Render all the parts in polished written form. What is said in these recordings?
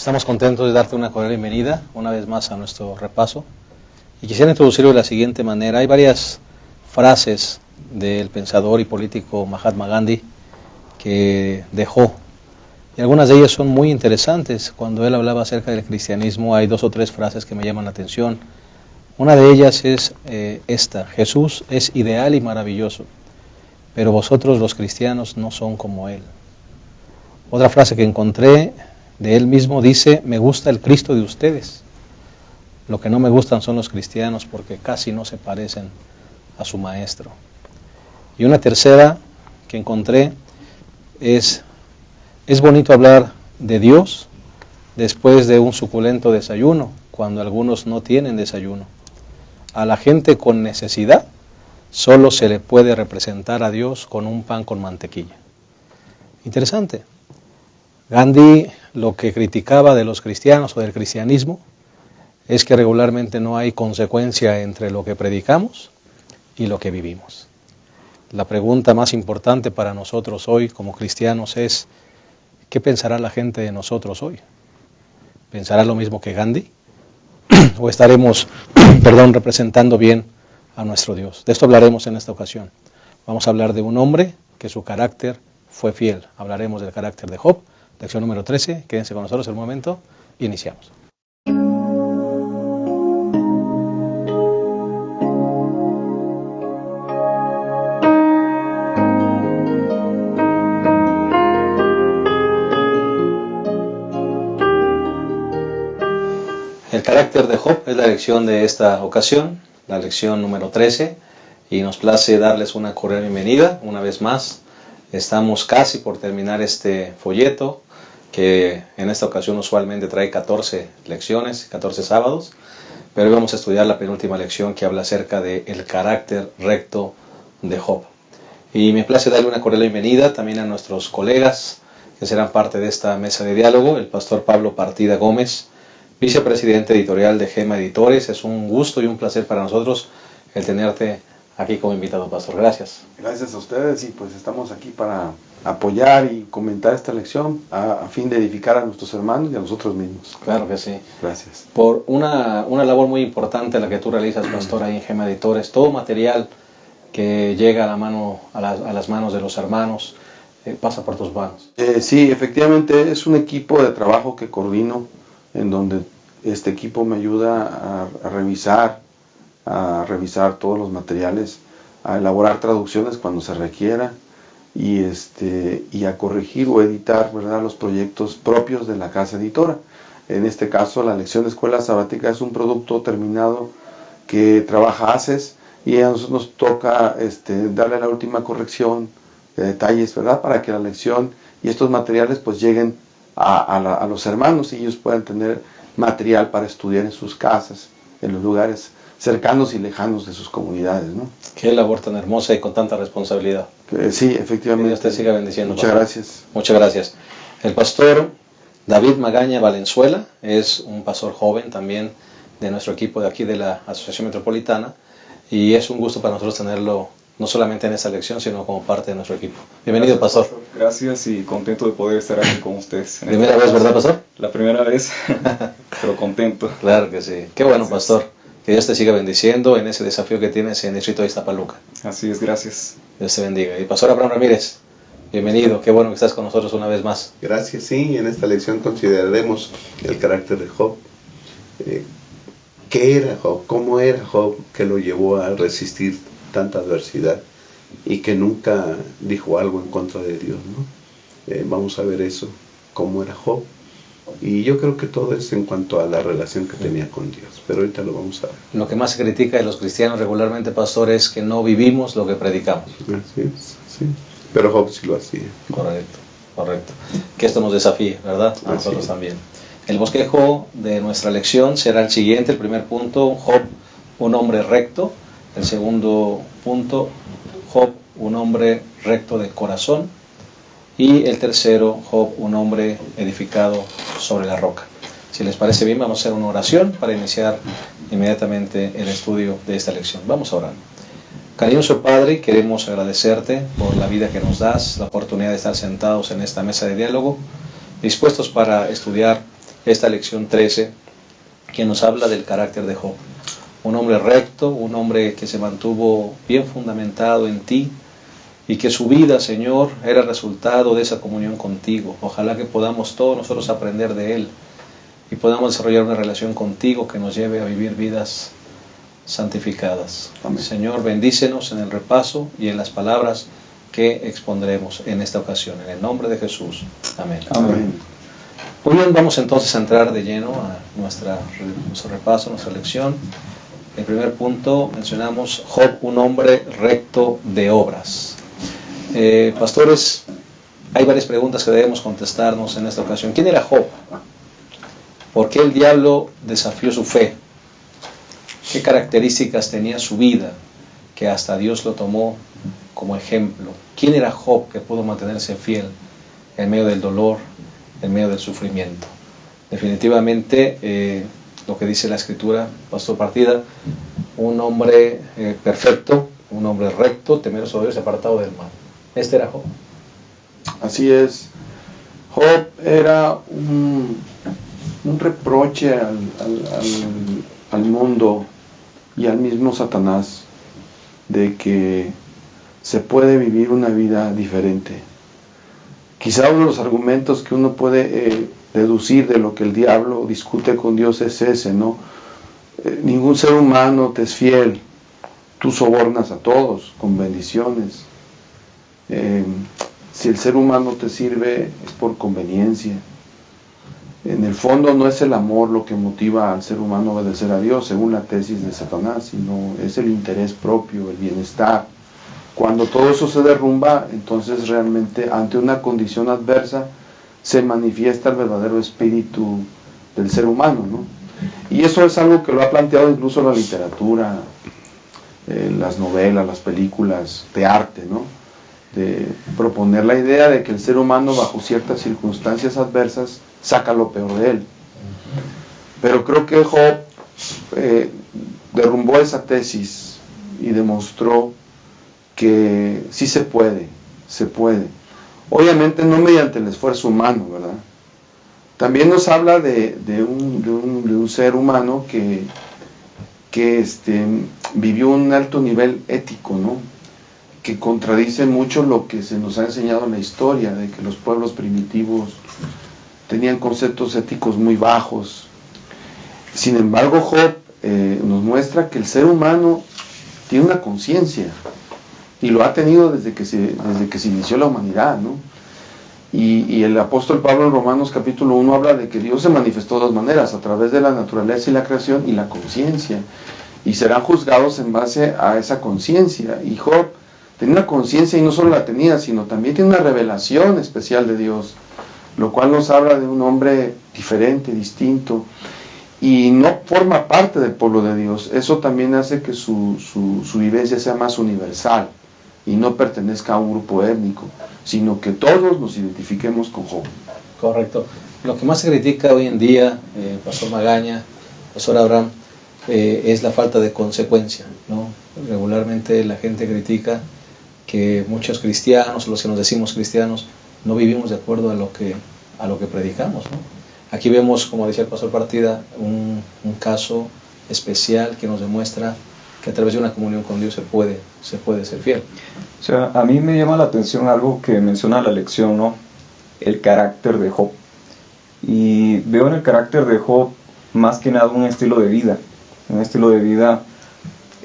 Estamos contentos de darte una cordial bienvenida una vez más a nuestro repaso. Y quisiera introducirlo de la siguiente manera. Hay varias frases del pensador y político Mahatma Gandhi que dejó. Y algunas de ellas son muy interesantes. Cuando él hablaba acerca del cristianismo, hay 2 o 3 frases que me llaman la atención. Una de ellas es esta: Jesús es ideal y maravilloso, pero vosotros los cristianos no son como Él. Otra frase que encontré de él mismo dice: me gusta el Cristo de ustedes. Lo que no me gustan son los cristianos porque casi no se parecen a su maestro. Y una tercera que encontré es bonito hablar de Dios después de un suculento desayuno, cuando algunos no tienen desayuno. A la gente con necesidad solo se le puede representar a Dios con un pan con mantequilla. Interesante. Gandhi lo que criticaba de los cristianos o del cristianismo es que regularmente no hay consecuencia entre lo que predicamos y lo que vivimos. La pregunta más importante para nosotros hoy como cristianos es: ¿qué pensará la gente de nosotros hoy? ¿Pensará lo mismo que Gandhi? ¿O estaremos representando bien a nuestro Dios? De esto hablaremos en esta ocasión. Vamos a hablar de un hombre que su carácter fue fiel. Hablaremos del carácter de Job. Lección número 13, quédense con nosotros un momento, iniciamos. El carácter de Job es la lección de esta ocasión, la lección número 13, y nos place darles una cordial bienvenida una vez más. Estamos casi por terminar este folleto, que en esta ocasión usualmente trae 14 lecciones, 14 sábados, pero hoy vamos a estudiar la penúltima lección que habla acerca del carácter recto de Job. Y me place darle una cordial bienvenida también a nuestros colegas que serán parte de esta mesa de diálogo, el pastor Pablo Partida Gómez, vicepresidente editorial de Gema Editores. Es un gusto y un placer para nosotros el tenerte aquí como invitado, pastor. Gracias. Gracias a ustedes, y pues estamos aquí para apoyar y comentar esta lección a fin de edificar a nuestros hermanos y a nosotros mismos. Claro que sí. Gracias. Por una labor muy importante la que tú realizas, pastor, ahí en Gema Editores, todo material que llega a las manos de los hermanos pasa por tus manos. Sí, efectivamente es un equipo de trabajo que coordino, en donde este equipo me ayuda a revisar todos los materiales, a elaborar traducciones cuando se requiera, y a corregir o editar, ¿verdad?, los proyectos propios de la casa editora. En este caso, la lección de Escuela Sabática es un producto terminado que trabaja ACES, y a nosotros nos toca darle la última corrección de detalles, ¿verdad?, para que la lección y estos materiales pues lleguen a los hermanos y ellos puedan tener material para estudiar en sus casas, en los lugares cercanos y lejanos de sus comunidades, ¿no? Qué labor tan hermosa y con tanta responsabilidad. Sí, efectivamente. Que Dios te siga bendiciendo. Muchas gracias. Muchas gracias. El pastor David Magaña Valenzuela es un pastor joven también de nuestro equipo de aquí de la Asociación Metropolitana, y es un gusto para nosotros tenerlo no solamente en esta lección, sino como parte de nuestro equipo. Bienvenido, gracias, pastor. Gracias, y contento de poder estar aquí con ustedes. Primera vez, ¿verdad, pastor? La primera vez, pero contento. Claro que sí. Qué bueno, pastor. Que Dios te siga bendiciendo en ese desafío que tienes en el distrito de Iztapaluca. Así es, gracias. Dios te bendiga. Y pastor Abraham Ramírez, bienvenido. Qué bueno que estás con nosotros una vez más. Gracias, sí. En esta lección consideraremos el carácter de Job. ¿Qué era Job? ¿Cómo era Job que lo llevó a resistir tanta adversidad y que nunca dijo algo en contra de Dios, ¿no? Vamos a ver eso, cómo era Job. Y yo creo que todo es en cuanto a la relación que tenía con Dios, pero ahorita lo vamos a ver. Lo que más se critica de los cristianos regularmente, pastor, es que no vivimos lo que predicamos. Así es, sí. Pero Job sí lo hacía. Correcto. Que esto nos desafíe, ¿verdad? A nosotros también. El bosquejo de nuestra lección será el siguiente. El primer punto: Job, un hombre recto. El segundo punto: Job, un hombre recto de corazón. Y el tercero: Job, un hombre edificado sobre la roca. Si les parece bien, vamos a hacer una oración para iniciar inmediatamente el estudio de esta lección. Vamos a orar. Cariñoso Padre, queremos agradecerte por la vida que nos das, la oportunidad de estar sentados en esta mesa de diálogo, dispuestos para estudiar esta lección 13 que nos habla del carácter de Job. Un hombre recto, un hombre que se mantuvo bien fundamentado en ti y que su vida, Señor, era resultado de esa comunión contigo. Ojalá que podamos todos nosotros aprender de él y podamos desarrollar una relación contigo que nos lleve a vivir vidas santificadas. Amén. Señor, bendícenos en el repaso y en las palabras que expondremos en esta ocasión. En el nombre de Jesús. Amén. Amén. Muy bien, vamos entonces a entrar de lleno a nuestro repaso, nuestra lección. El primer punto, mencionamos Job, un hombre recto de obras. Pastores, hay varias preguntas que debemos contestarnos en esta ocasión. ¿Quién era Job? ¿Por qué el diablo desafió su fe? ¿Qué características tenía su vida que hasta Dios lo tomó como ejemplo? ¿Quién era Job que pudo mantenerse fiel en medio del dolor, en medio del sufrimiento? Definitivamente, lo que dice la Escritura, Pastor Partida, un hombre perfecto, un hombre recto, temeroso de Dios, apartado del mal. Este era Job. Así es. Job era un reproche al mundo y al mismo Satanás de que se puede vivir una vida diferente. Quizá uno de los argumentos que uno puede deducir de lo que el diablo discute con Dios es ese, ¿no? Ningún ser humano te es fiel, tú sobornas a todos con bendiciones. Si el ser humano te sirve es por conveniencia. En el fondo no es el amor lo que motiva al ser humano a obedecer a Dios, según la tesis de Satanás, sino es el interés propio, el bienestar. Cuando todo eso se derrumba, entonces realmente ante una condición adversa se manifiesta el verdadero espíritu del ser humano, ¿no? Y eso es algo que lo ha planteado incluso la literatura, las novelas, las películas de arte, ¿no? De proponer la idea de que el ser humano bajo ciertas circunstancias adversas saca lo peor de él. Pero creo que Job derrumbó esa tesis y demostró que sí se puede. Obviamente no mediante el esfuerzo humano, ¿verdad? También nos habla de un ser humano que vivió un alto nivel ético, ¿no? Que contradice mucho lo que se nos ha enseñado en la historia, de que los pueblos primitivos tenían conceptos éticos muy bajos. Sin embargo, Job nos muestra que el ser humano tiene una conciencia, y lo ha tenido desde que se inició la humanidad, ¿no? Y el apóstol Pablo en Romanos capítulo 1 habla de que Dios se manifestó de dos maneras, a través de la naturaleza y la creación y la conciencia, y serán juzgados en base a esa conciencia. Y Job tenía una conciencia, y no solo la tenía, sino también tiene una revelación especial de Dios, lo cual nos habla de un hombre diferente, distinto, y no forma parte del pueblo de Dios. Eso también hace que su vivencia sea más universal y no pertenezca a un grupo étnico, sino que todos nos identifiquemos con Job. Correcto. Lo que más se critica hoy en día, Pastor Magaña, Pastor Abraham, es la falta de consecuencia, ¿no? Regularmente la gente critica que muchos cristianos, los que nos decimos cristianos, no vivimos de acuerdo a lo que predicamos, ¿no? Aquí vemos, como decía el Pastor Partida, un caso especial que nos demuestra que a través de una comunión con Dios se puede ser fiel. O sea, a mí me llama la atención algo que menciona la lección, ¿no? El carácter de Job. Y veo en el carácter de Job más que nada un estilo de vida. Un estilo de vida.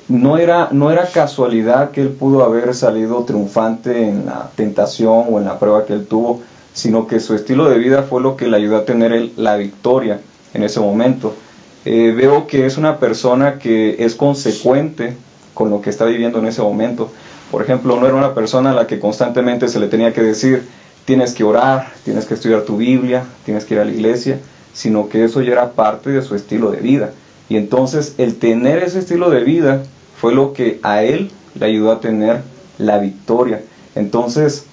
No era casualidad que él pudo haber salido triunfante en la tentación o en la prueba que él tuvo, sino que su estilo de vida fue lo que le ayudó a tener la victoria en ese momento. Veo que es una persona que es consecuente con lo que está viviendo en ese momento. Por ejemplo, no era una persona a la que constantemente se le tenía que decir, tienes que orar, tienes que estudiar tu Biblia, tienes que ir a la iglesia, sino que eso ya era parte de su estilo de vida. Y entonces el tener ese estilo de vida fue lo que a él le ayudó a tener la victoria. Entonces,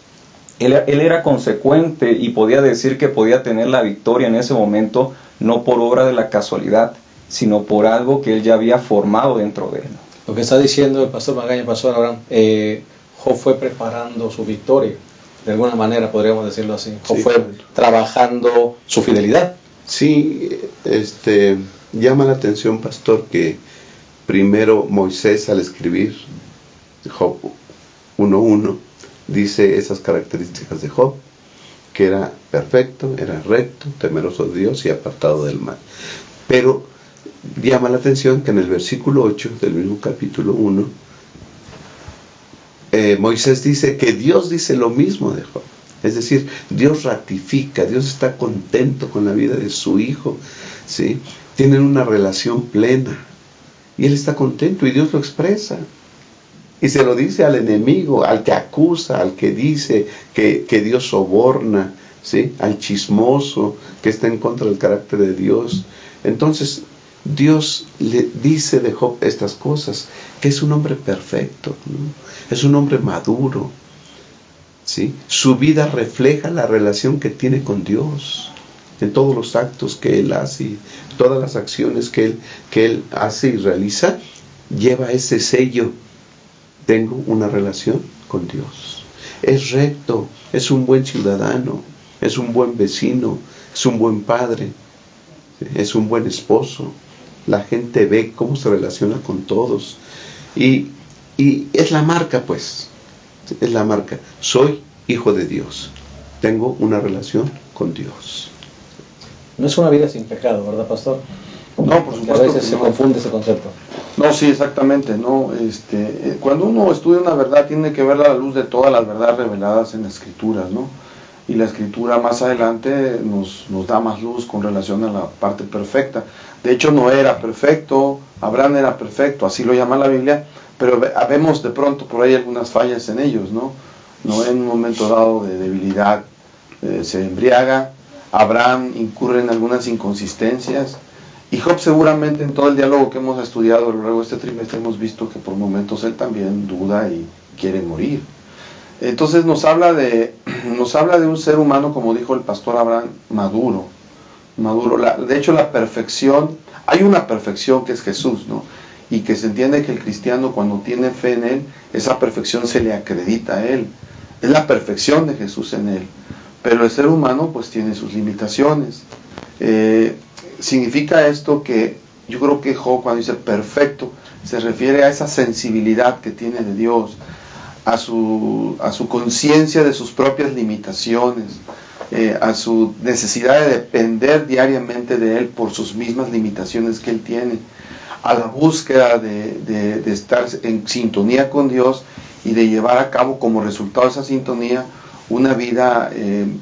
él era consecuente y podía decir que podía tener la victoria en ese momento, no por obra de la casualidad, sino por algo que él ya había formado dentro de él. Lo que está diciendo el Pastor Magaña, Pastor Abraham, Job fue preparando su victoria, de alguna manera podríamos decirlo así. Job fue trabajando su fidelidad. Sí, llama la atención, pastor, que primero Moisés, al escribir Job 1:1, dice esas características de Job, que era perfecto, era recto, temeroso de Dios y apartado del mal. Pero llama la atención que en el versículo 8 del mismo capítulo 1, Moisés dice que Dios dice lo mismo de Job. Es decir, Dios ratifica, Dios está contento con la vida de su hijo, ¿sí? Tienen una relación plena y él está contento y Dios lo expresa. Y se lo dice al enemigo, al que acusa, al que dice que Dios soborna, ¿sí? Al chismoso que está en contra del carácter de Dios. Entonces, Dios le dice de Job estas cosas, que es un hombre perfecto, ¿no? Es un hombre maduro, ¿sí? Su vida refleja la relación que tiene con Dios, en todos los actos que él hace, todas las acciones que él hace y realiza, lleva ese sello. Tengo una relación con Dios. Es recto, es un buen ciudadano, es un buen vecino, es un buen padre, es un buen esposo. La gente ve cómo se relaciona con todos. Y es la marca, pues. Es la marca. Soy hijo de Dios. Tengo una relación con Dios. No es una vida sin pecado, ¿verdad, pastor? No, por supuesto. A veces que se no. confunde ese concepto. No, sí, exactamente. No, cuando uno estudia una verdad, tiene que verla a la luz de todas las verdades reveladas en las Escrituras, ¿no? Y la Escritura más adelante nos da más luz con relación a la parte perfecta. De hecho, Noé era perfecto, Abraham era perfecto, así lo llama la Biblia, pero vemos de pronto por ahí algunas fallas en ellos, ¿no? Noé en un momento dado de debilidad se embriaga, Abraham incurre en algunas inconsistencias, y Job seguramente en todo el diálogo que hemos estudiado a lo largo de este trimestre hemos visto que por momentos él también duda y quiere morir. Entonces nos habla de un ser humano, como dijo el pastor Abraham, maduro. De hecho la perfección, hay una perfección que es Jesús, ¿no? Y que se entiende que el cristiano cuando tiene fe en él, esa perfección se le acredita a él. Es la perfección de Jesús en él. Pero el ser humano pues tiene sus limitaciones. Significa esto que yo creo que Job cuando dice perfecto se refiere a esa sensibilidad que tiene de Dios, a su conciencia de sus propias limitaciones, a su necesidad de depender diariamente de Él por sus mismas limitaciones que Él tiene, a la búsqueda de estar en sintonía con Dios y de llevar a cabo como resultado de esa sintonía una vida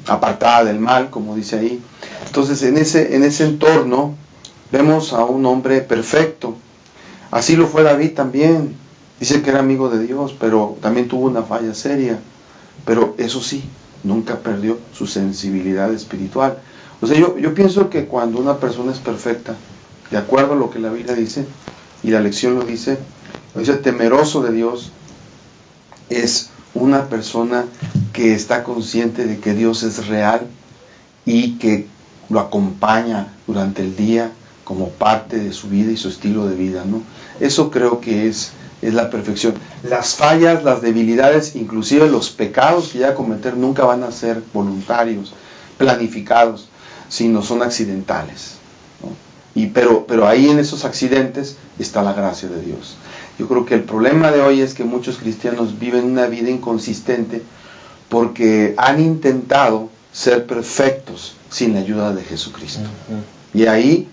apartada del mal, como dice ahí. Entonces en ese entorno vemos a un hombre perfecto. Así lo fue David también. Dice que era amigo de Dios, pero también tuvo una falla seria. Pero eso sí, nunca perdió su sensibilidad espiritual. O sea, yo pienso que cuando una persona es perfecta, de acuerdo a lo que la Biblia dice, y la lección lo dice temeroso de Dios, es una persona que está consciente de que Dios es real y que lo acompaña durante el día como parte de su vida y su estilo de vida, ¿no? Eso creo que es la perfección. Las fallas, las debilidades, inclusive los pecados que llega a cometer nunca van a ser voluntarios, planificados, sino son accidentales, ¿no? Pero ahí en esos accidentes está la gracia de Dios. Yo creo que el problema de hoy es que muchos cristianos viven una vida inconsistente porque han intentado ser perfectos sin la ayuda de Jesucristo. Y ahí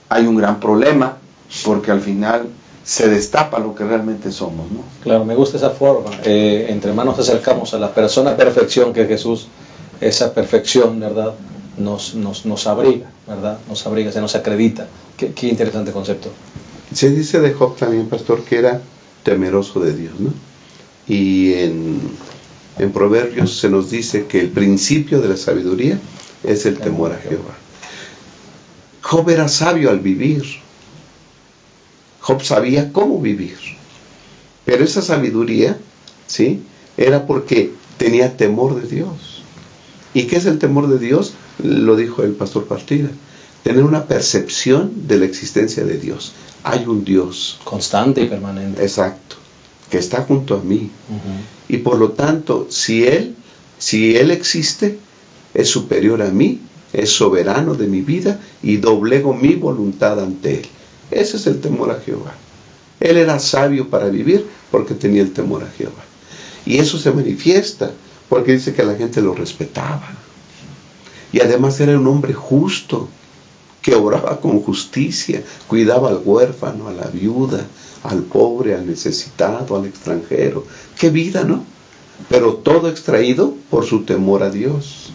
hay un gran problema porque al final se destapa lo que realmente somos, ¿no? Claro, me gusta esa forma. Entre más nos acercamos a la persona perfección que es Jesús, esa perfección, ¿verdad? Nos abriga, ¿verdad? Nos abriga, se nos acredita. Qué interesante concepto. Se dice de Job también, pastor, que era temeroso de Dios, ¿no? Y en Proverbios se nos dice que el principio de la sabiduría es el temor a Jehová. Job era sabio al vivir. Job sabía cómo vivir. Pero esa sabiduría, ¿sí?, era porque tenía temor de Dios. ¿Y qué es el temor de Dios? Lo dijo el pastor Partida. Tener una percepción de la existencia de Dios. Hay un Dios. Constante y permanente. Exacto. Que está junto a mí. Uh-huh. Y por lo tanto, si Él existe, es superior a mí es soberano de mi vida y doblego mi voluntad ante Él. Ese es el temor a Jehová. Él era sabio para vivir porque tenía el temor a Jehová. Y eso se manifiesta porque dice que la gente lo respetaba. Y además era un hombre justo, que obraba con justicia, cuidaba al huérfano, a la viuda, al pobre, al necesitado, al extranjero. ¡Qué vida!, ¿no? Pero todo extraído por su temor a Dios,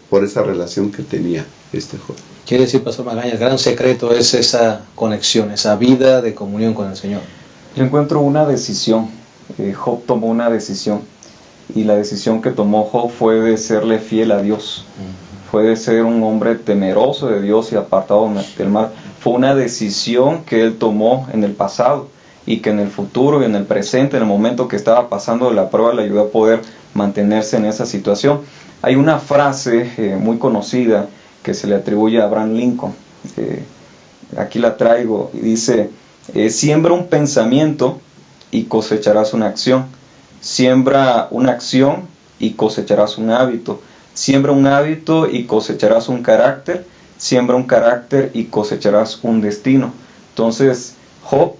por esa relación que tenía Job. Quiere decir, Pastor Magaña, el gran secreto es esa conexión, esa vida de comunión con el Señor. Yo encuentro una decisión. Job tomó una decisión. Y la decisión que tomó Job fue de serle fiel a Dios. Fue de ser un hombre temeroso de Dios y apartado del mal. Fue una decisión que él tomó en el pasado y que en el futuro y en el presente, en el momento que estaba pasando la prueba, le ayudó a poder mantenerse en esa situación. Hay una frase muy conocida que se le atribuye a Abraham Lincoln. Aquí la traigo y dice: siembra un pensamiento y cosecharás una acción. Siembra una acción y cosecharás un hábito. Siembra un hábito y cosecharás un carácter. Siembra un carácter y cosecharás un destino. Entonces, Job,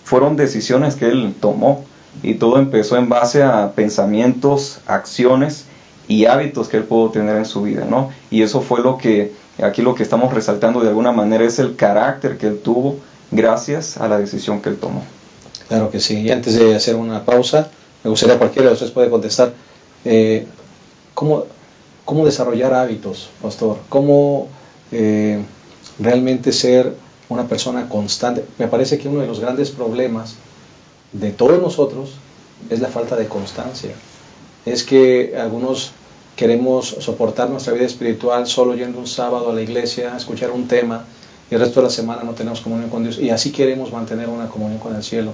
fueron decisiones que él tomó, y todo empezó en base a pensamientos, acciones y hábitos que él pudo tener en su vida, ¿no? Y eso fue aquí lo que estamos resaltando de alguna manera, es el carácter que él tuvo gracias a la decisión que él tomó. Claro que sí. Y antes de hacer una pausa, me gustaría, cualquiera de ustedes puede contestar, ¿cómo desarrollar hábitos, pastor? ¿Cómo realmente ser una persona constante? Me parece que uno de los grandes problemas de todos nosotros es la falta de constancia. Es que algunos queremos soportar nuestra vida espiritual solo yendo un sábado a la iglesia, a escuchar un tema, y el resto de la semana no tenemos comunión con Dios, y así queremos mantener una comunión con el cielo.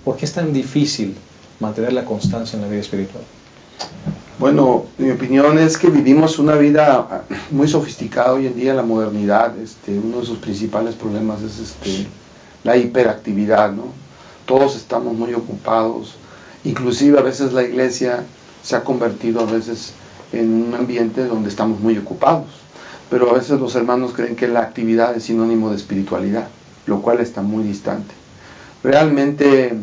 ¿Por qué es tan difícil mantener la constancia en la vida espiritual? Bueno, mi opinión es que vivimos una vida muy sofisticada hoy en día en la modernidad. Uno de sus principales problemas es la hiperactividad, ¿no? Todos estamos muy ocupados, inclusive a veces la iglesia se ha convertido a veces en un ambiente donde estamos muy ocupados, pero a veces los hermanos creen que la actividad es sinónimo de espiritualidad, lo cual está muy distante. Realmente,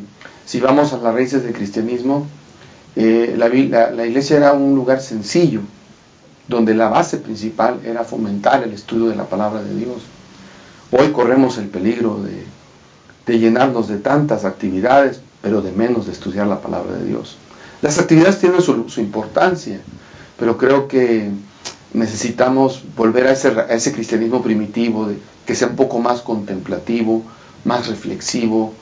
si vamos a las raíces del cristianismo, la iglesia era un lugar sencillo, donde la base principal era fomentar el estudio de la palabra de Dios. Hoy corremos el peligro de llenarnos de tantas actividades, pero de menos de estudiar la palabra de Dios. Las actividades tienen su importancia, pero creo que necesitamos volver a ese cristianismo primitivo, que sea un poco más contemplativo, más reflexivo,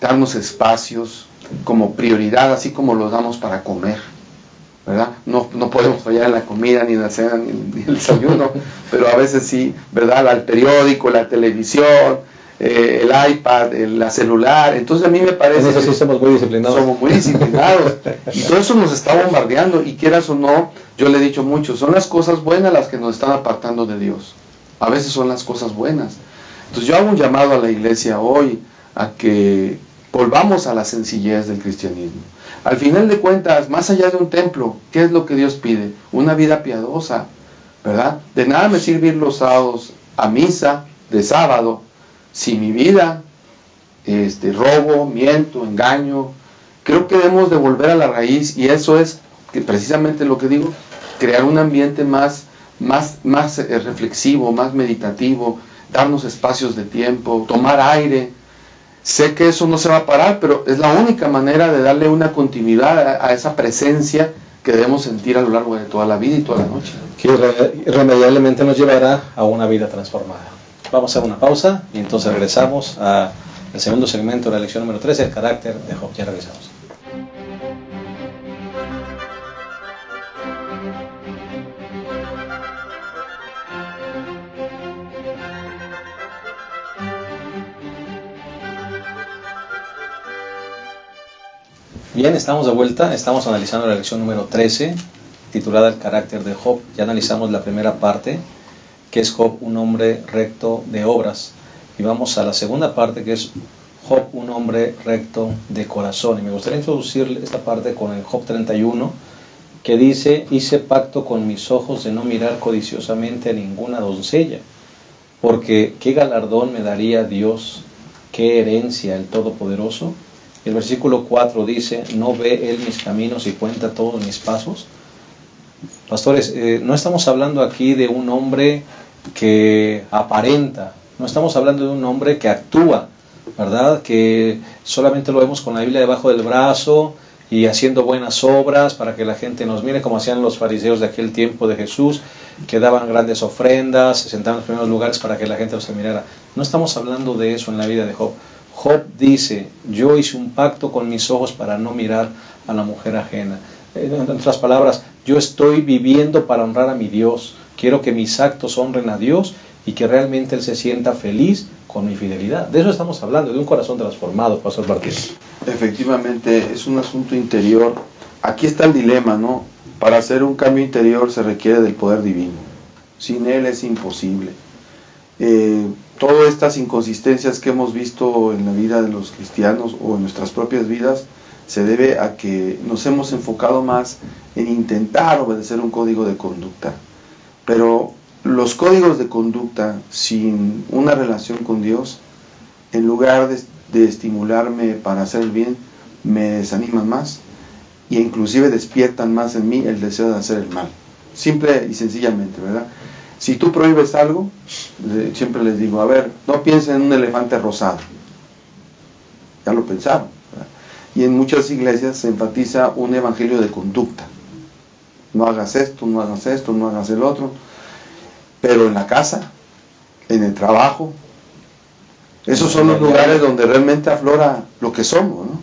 darnos espacios como prioridad, así como los damos para comer, ¿verdad? No podemos fallar en la comida, ni en la cena, ni en el desayuno, pero a veces sí, ¿verdad? El periódico, la televisión, el iPad, la celular. Entonces a mí me parece... En eso sí somos muy disciplinados. Somos muy disciplinados. Y todo eso nos está bombardeando, y quieras o no, yo le he dicho mucho, son las cosas buenas las que nos están apartando de Dios. A veces son las cosas buenas. Entonces yo hago un llamado a la iglesia hoy a que volvamos a la sencillez del cristianismo. Al final de cuentas, más allá de un templo, ¿qué es lo que Dios pide? Una vida piadosa, ¿verdad? De nada me sirve ir los sábados a misa de sábado si mi vida robo, miento, engaño. Creo que debemos de volver a la raíz, y eso es que precisamente lo que digo, crear un ambiente más reflexivo, más meditativo, darnos espacios de tiempo, tomar aire. Sé que eso no se va a parar, pero es la única manera de darle una continuidad a esa presencia que debemos sentir a lo largo de toda la vida y toda la noche. Que irremediablemente nos llevará a una vida transformada. Vamos a hacer una pausa y entonces regresamos al segundo segmento de la lección número 13, el carácter de Job. Ya regresamos. Bien, estamos de vuelta, estamos analizando la lección número 13, titulada El carácter de Job. Ya analizamos la primera parte, que es Job, un hombre recto de obras, y vamos a la segunda parte, que es Job, un hombre recto de corazón. Y me gustaría introducir esta parte con el Job 31, que dice: hice pacto con mis ojos de no mirar codiciosamente a ninguna doncella, porque ¿qué galardón me daría Dios? ¿Qué herencia el Todopoderoso? El versículo 4 dice: ¿no ve Él mis caminos y cuenta todos mis pasos? Pastores, no estamos hablando aquí de un hombre que aparenta, no estamos hablando de un hombre que actúa, ¿verdad? Que solamente lo vemos con la Biblia debajo del brazo y haciendo buenas obras para que la gente nos mire, como hacían los fariseos de aquel tiempo de Jesús, que daban grandes ofrendas, se sentaban en los primeros lugares para que la gente los admirara. No estamos hablando de eso en la vida de Job. Job dice: yo hice un pacto con mis ojos para no mirar a la mujer ajena. En otras palabras, yo estoy viviendo para honrar a mi Dios. Quiero que mis actos honren a Dios y que realmente Él se sienta feliz con mi fidelidad. De eso estamos hablando, de un corazón transformado, Pastor Martínez. Efectivamente, es un asunto interior. Aquí está el dilema, ¿no? Para hacer un cambio interior se requiere del poder divino. Sin Él es imposible. Todas estas inconsistencias que hemos visto en la vida de los cristianos o en nuestras propias vidas se debe a que nos hemos enfocado más en intentar obedecer un código de conducta. Pero los códigos de conducta sin una relación con Dios, en lugar de estimularme para hacer el bien, me desaniman más e inclusive despiertan más en mí el deseo de hacer el mal. Simple y sencillamente, ¿verdad? Si tú prohíbes algo, siempre les digo: a ver, no piensen en un elefante rosado. Ya lo pensaron, ¿verdad? Y en muchas iglesias se enfatiza un evangelio de conducta. No hagas esto, no hagas esto, no hagas el otro. Pero en la casa, en el trabajo, esos son los lugares donde realmente aflora lo que somos, ¿no?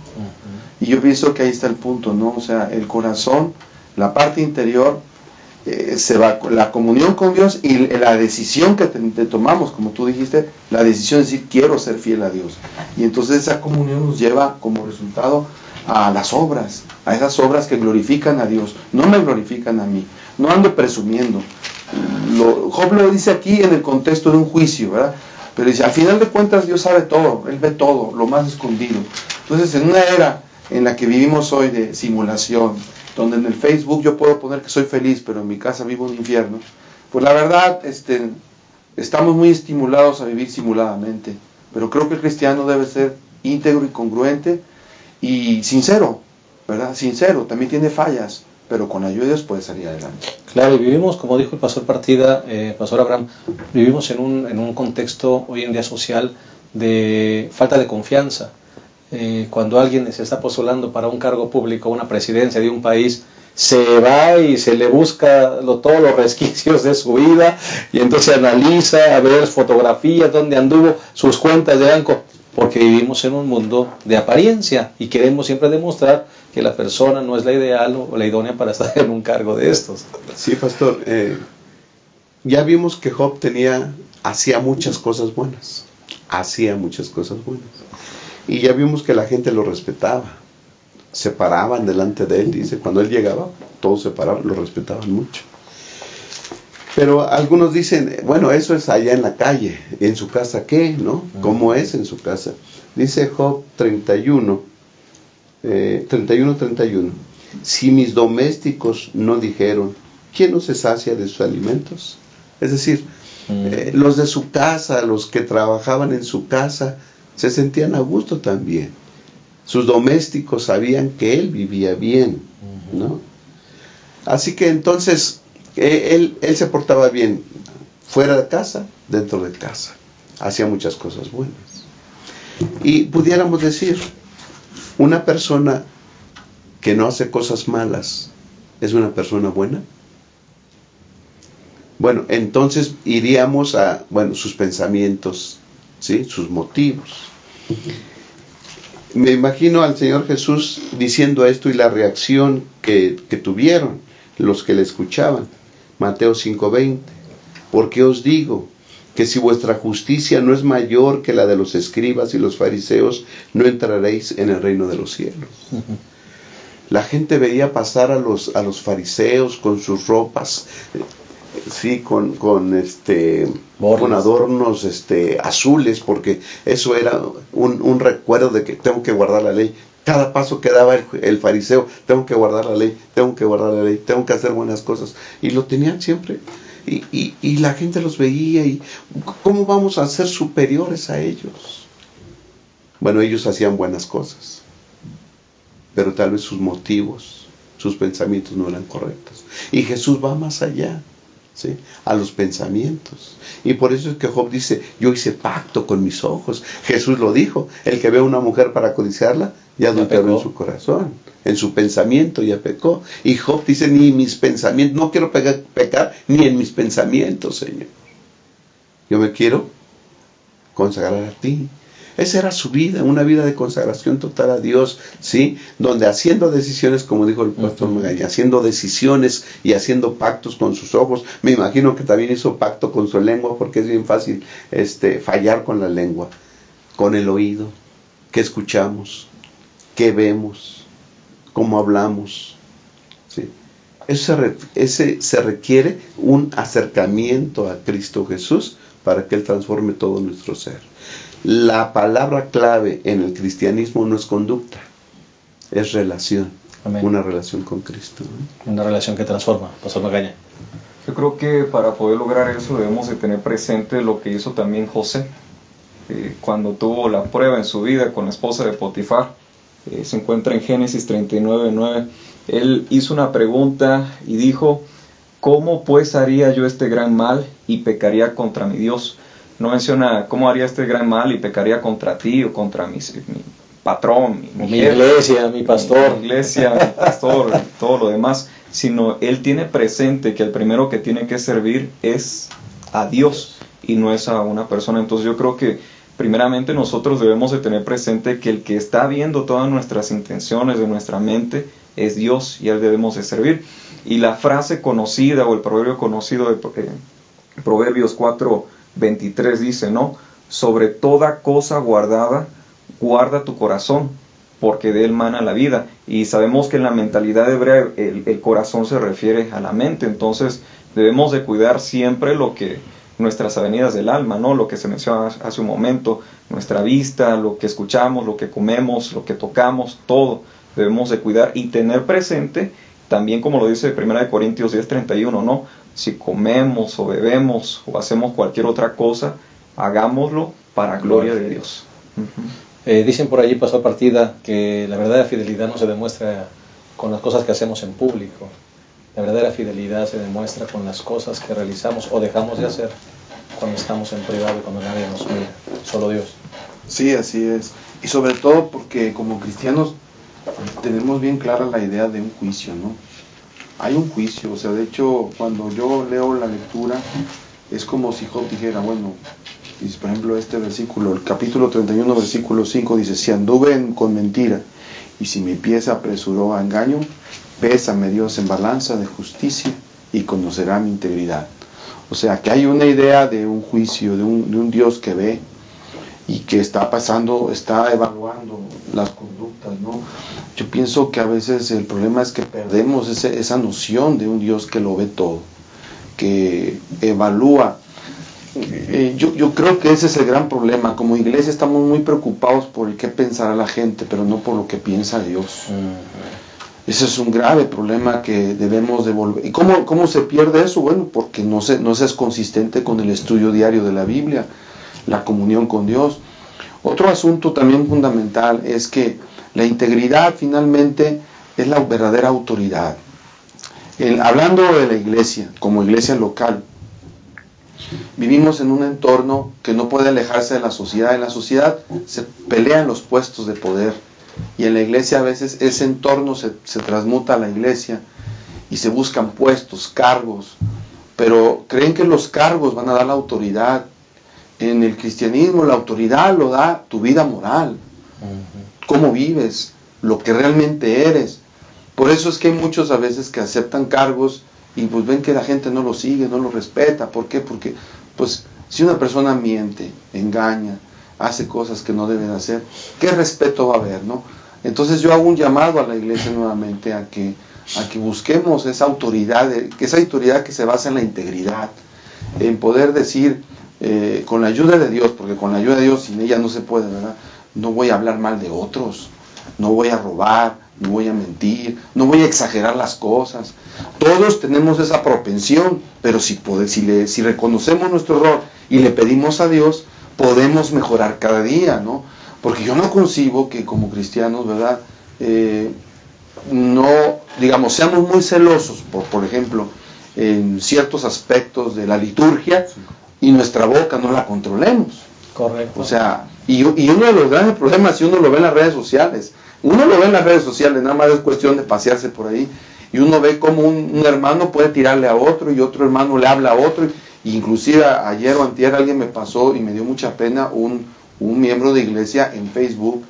Y yo pienso que ahí está el punto, ¿no? O sea, el corazón, la parte interior, se va, la comunión con Dios y la decisión que te tomamos, como tú dijiste, la decisión de decir: quiero ser fiel a Dios. Y entonces esa comunión nos lleva como resultado a las obras, a esas obras que glorifican a Dios, no me glorifican a mí. No ando presumiendo. Job lo dice aquí en el contexto de un juicio, ¿verdad? Pero dice: al final de cuentas Dios sabe todo, Él ve todo, lo más escondido. Entonces, en una era en la que vivimos hoy de simulación, donde en el Facebook yo puedo poner que soy feliz, pero en mi casa vivo un infierno, pues la verdad, estamos muy estimulados a vivir simuladamente. Pero creo que el cristiano debe ser íntegro y congruente y sincero, ¿verdad? Sincero, también tiene fallas, pero con ayuda de Dios puede salir adelante. Claro, y vivimos, como dijo el pastor Partida, pastor Abraham, vivimos en un contexto hoy en día social de falta de confianza. Cuando alguien se está postulando para un cargo público, una presidencia de un país, se va y se le busca todos los resquicios de su vida y entonces analiza a ver fotografías, dónde anduvo, sus cuentas de banco, porque vivimos en un mundo de apariencia y queremos siempre demostrar que la persona no es la ideal o la idónea para estar en un cargo de estos. Sí, pastor, ya vimos que Job hacía muchas cosas buenas, y ya vimos que la gente lo respetaba, se paraban delante de él, dice, cuando él llegaba, todos se paraban, lo respetaban mucho. Pero algunos dicen, bueno, eso es allá en la calle, ¿en su casa qué? ¿No? ¿Cómo es en su casa? Dice Job 31, si mis domésticos no dijeron, ¿quién no se sacia de sus alimentos? Es decir, los de su casa, los que trabajaban en su casa, se sentían a gusto también. Sus domésticos sabían que él vivía bien, ¿no? Así que entonces él se portaba bien fuera de casa, dentro de casa. Hacía muchas cosas buenas. Y pudiéramos decir, una persona que no hace cosas malas, ¿es una persona buena? Bueno, entonces iríamos a, sus pensamientos, ¿sí? Sus motivos. Me imagino al Señor Jesús diciendo esto y la reacción que tuvieron los que le escuchaban. Mateo 5:20. Porque os digo que si vuestra justicia no es mayor que la de los escribas y los fariseos, no entraréis en el reino de los cielos. La gente veía pasar a los fariseos con sus ropas sí, con adornos azules, porque eso era un recuerdo de que tengo que guardar la ley. Cada paso que daba el fariseo, tengo que guardar la ley, tengo que guardar la ley, tengo que hacer buenas cosas. Y lo tenían siempre. Y la gente los veía y ¿cómo vamos a ser superiores a ellos? Bueno, ellos hacían buenas cosas, pero tal vez sus motivos, sus pensamientos no eran correctos. Y Jesús va más allá, ¿sí?, a los pensamientos. Y por eso es que Job dice, yo hice pacto con mis ojos. Jesús lo dijo, el que ve a una mujer para codiciarla, ya adulteró en su corazón, en su pensamiento ya pecó. Y Job dice, ni mis pensamientos, no quiero pecar ni en mis pensamientos, Señor. Yo me quiero consagrar a ti. Esa era su vida, una vida de consagración total a Dios, ¿sí? Donde haciendo decisiones, como dijo el pastor Magaña, haciendo decisiones y haciendo pactos con sus ojos. Me imagino que también hizo pacto con su lengua, porque es bien fácil fallar con la lengua, con el oído, que escuchamos, que vemos, cómo hablamos, ¿sí? Se requiere un acercamiento a Cristo Jesús para que Él transforme todo nuestro ser. La palabra clave en el cristianismo no es conducta, es relación. Amén. Una relación con Cristo, ¿no? Una relación que transforma. Pastor Magaña. Yo creo que para poder lograr eso debemos de tener presente lo que hizo también José. Cuando tuvo la prueba en su vida con la esposa de Potifar, se encuentra en Génesis 39:9. Él hizo una pregunta y dijo, ¿cómo pues haría yo este gran mal y pecaría contra mi Dios? No menciona cómo haría este gran mal y pecaría contra ti o contra mi patrón, mi iglesia, mi pastor. Mi iglesia, mi pastor, todo lo demás. Sino él tiene presente que el primero que tiene que servir es a Dios y no es a una persona. Entonces yo creo que primeramente nosotros debemos de tener presente que el que está viendo todas nuestras intenciones de nuestra mente es Dios y a Él debemos de servir. Y la frase conocida o el proverbio conocido de Proverbios 4:23 dice, ¿no? Sobre toda cosa guardada, guarda tu corazón, porque de él mana la vida. Y sabemos que en la mentalidad hebrea el corazón se refiere a la mente. Entonces debemos de cuidar siempre lo que nuestras avenidas del alma, ¿no? Lo que se mencionó hace un momento, nuestra vista, lo que escuchamos, lo que comemos, lo que tocamos, todo debemos de cuidar y tener presente, también como lo dice 1 Corintios 10:31, ¿no? Si comemos o bebemos o hacemos cualquier otra cosa, hagámoslo para gloria de Dios. Dicen por allí, pasó partida, que la verdadera fidelidad no se demuestra con las cosas que hacemos en público. La verdadera fidelidad se demuestra con las cosas que realizamos o dejamos de hacer cuando estamos en privado y cuando nadie nos mira, solo Dios. Sí, así es. Y sobre todo porque como cristianos tenemos bien clara la idea de un juicio, ¿no? Hay un juicio, o sea, de hecho, cuando yo leo la lectura, es como si Job dijera, bueno, dice, por ejemplo, este versículo, el capítulo 31, versículo 5, dice, si anduve con mentira, y si mi pie se apresuró a engaño, pésame Dios en balanza de justicia, y conocerá mi integridad. O sea, que hay una idea de un juicio, de un Dios que ve, y que está pasando, está evaluando las conductas, ¿no? Yo pienso que a veces el problema es que perdemos esa noción de un Dios que lo ve todo, que evalúa. Yo creo que ese es el gran problema. Como iglesia estamos muy preocupados por el qué pensará la gente, pero no por lo que piensa Dios. Ese es un grave problema que debemos devolver. ¿Y cómo se pierde eso? Bueno, porque no se es consistente con el estudio diario de la Biblia, la comunión con Dios. Otro asunto también fundamental es que la integridad finalmente es la verdadera autoridad. Hablando de la iglesia, como iglesia local, vivimos en un entorno que no puede alejarse de la sociedad. En la sociedad se pelean los puestos de poder y en la iglesia a veces ese entorno se transmuta a la iglesia y se buscan puestos, cargos, pero creen que los cargos van a dar la autoridad. En el cristianismo la autoridad lo da tu vida moral, cómo vives, lo que realmente eres. Por eso es que hay muchos a veces que aceptan cargos y pues ven que la gente no lo sigue, no lo respeta. ¿Por qué? Porque pues si una persona miente, engaña, hace cosas que no debe de hacer, ¿qué respeto va a haber, no? Entonces yo hago un llamado a la iglesia nuevamente a que busquemos esa autoridad que se basa en la integridad, en poder decir, con la ayuda de Dios, porque con la ayuda de Dios sin ella no se puede, ¿verdad? No voy a hablar mal de otros, no voy a robar, no voy a mentir, no voy a exagerar las cosas. Todos tenemos esa propensión, pero si reconocemos nuestro error y le pedimos a Dios, podemos mejorar cada día, ¿no? Porque yo no concibo que como cristianos, ¿verdad? No, digamos, seamos muy celosos, por ejemplo, en ciertos aspectos de la liturgia y nuestra boca no la controlemos. Correcto. O sea, y uno de los grandes problemas, si uno lo ve en las redes sociales, nada más es cuestión de pasearse por ahí, y uno ve como un hermano puede tirarle a otro, y otro hermano le habla a otro, y inclusive ayer o antier alguien me pasó, y me dio mucha pena, un miembro de iglesia en Facebook,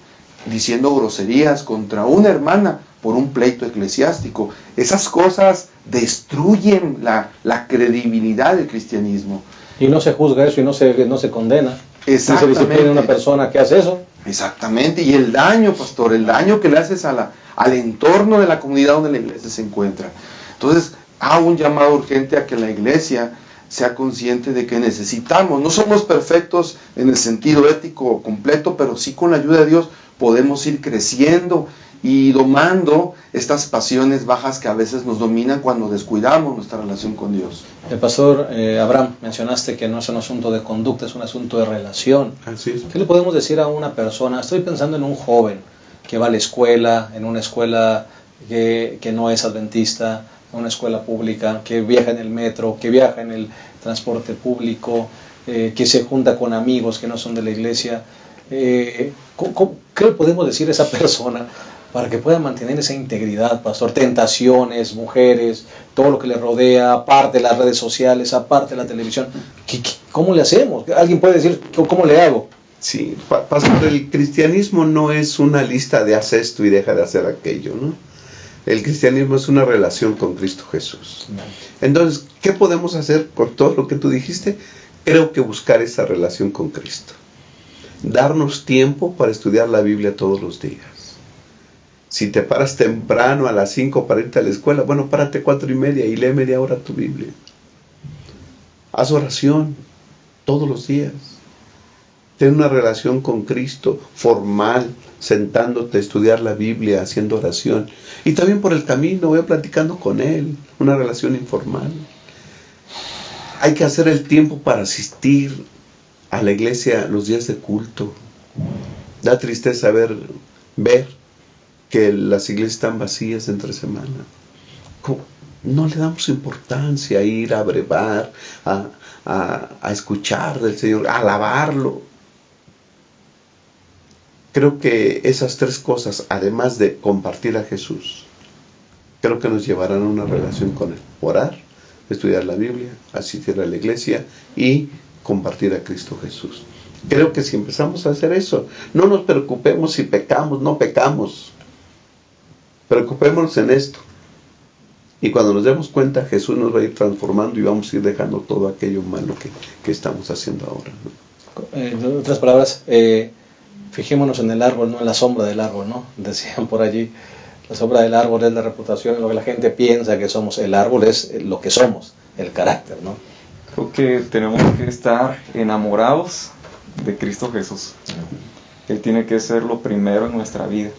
diciendo groserías contra una hermana por un pleito eclesiástico. Esas cosas destruyen la credibilidad del cristianismo. Y no se juzga eso y no se condena. Ni se disciplina a una persona que hace eso. Exactamente, y el daño, pastor, el daño que le haces al entorno de la comunidad donde la iglesia se encuentra. Entonces, hago un llamado urgente a que la iglesia sea consciente de que necesitamos, no somos perfectos en el sentido ético completo, pero sí con la ayuda de Dios podemos ir creciendo y domando estas pasiones bajas que a veces nos dominan cuando descuidamos nuestra relación con Dios. El pastor Abraham, mencionaste que no es un asunto de conducta, es un asunto de relación. Así es. ¿Qué le podemos decir a una persona? Estoy pensando en un joven que va a la escuela, en una escuela que no es adventista, una escuela pública, que viaja en el metro, que viaja en el transporte público, que se junta con amigos que no son de la iglesia. ¿Qué le podemos decir a esa persona para que pueda mantener esa integridad, pastor? Tentaciones, mujeres, todo lo que le rodea, aparte de las redes sociales, aparte de la televisión. ¿Cómo le hacemos? Alguien puede decir, ¿cómo le hago? Sí, pastor, el cristianismo no es una lista de haz esto y deja de hacer aquello, ¿no? El cristianismo es una relación con Cristo Jesús. Entonces, ¿qué podemos hacer con todo lo que tú dijiste? Creo que buscar esa relación con Cristo. Darnos tiempo para estudiar la Biblia todos los días. Si te paras temprano a las 5 para irte a la escuela, bueno, párate 4:30 y lee media hora tu Biblia. Haz oración todos los días. Ten una relación con Cristo formal, sentándote a estudiar la Biblia, haciendo oración. Y también por el camino, voy platicando con Él, una relación informal. Hay que hacer el tiempo para asistir a la iglesia los días de culto. Da tristeza ver que las iglesias están vacías entre semana. No le damos importancia a ir a brevar, a escuchar del Señor, a alabarlo. Creo que esas tres cosas, además de compartir a Jesús, creo que nos llevarán a una relación con Él. Orar, estudiar la Biblia, asistir a la iglesia y compartir a Cristo Jesús. Creo que si empezamos a hacer eso, no nos preocupemos si pecamos, no pecamos. Preocupémonos en esto. Y cuando nos demos cuenta, Jesús nos va a ir transformando y vamos a ir dejando todo aquello malo que estamos haciendo ahora, ¿no? En otras palabras, fijémonos en el árbol, no en la sombra del árbol, ¿no? Decían por allí, la sombra del árbol es la reputación, es lo que la gente piensa que somos. El árbol es lo que somos, el carácter, ¿no? Creo que tenemos que estar enamorados de Cristo Jesús. Él tiene que ser lo primero en nuestra vida.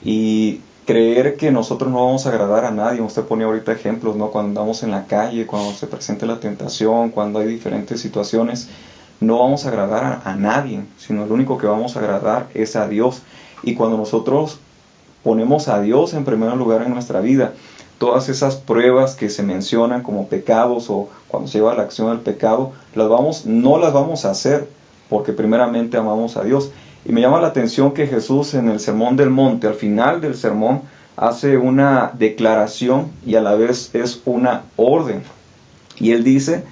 Y creer que nosotros no vamos a agradar a nadie. Usted pone ahorita ejemplos, ¿no? Cuando andamos en la calle, cuando se presente la tentación, cuando hay diferentes situaciones, no vamos a agradar a nadie, sino lo único que vamos a agradar es a Dios. Y cuando nosotros ponemos a Dios en primer lugar en nuestra vida, todas esas pruebas que se mencionan como pecados o cuando se lleva a la acción del pecado, no las vamos a hacer porque primeramente amamos a Dios. Y me llama la atención que Jesús en el Sermón del Monte, al final del sermón, hace una declaración y a la vez es una orden. Y Él dice,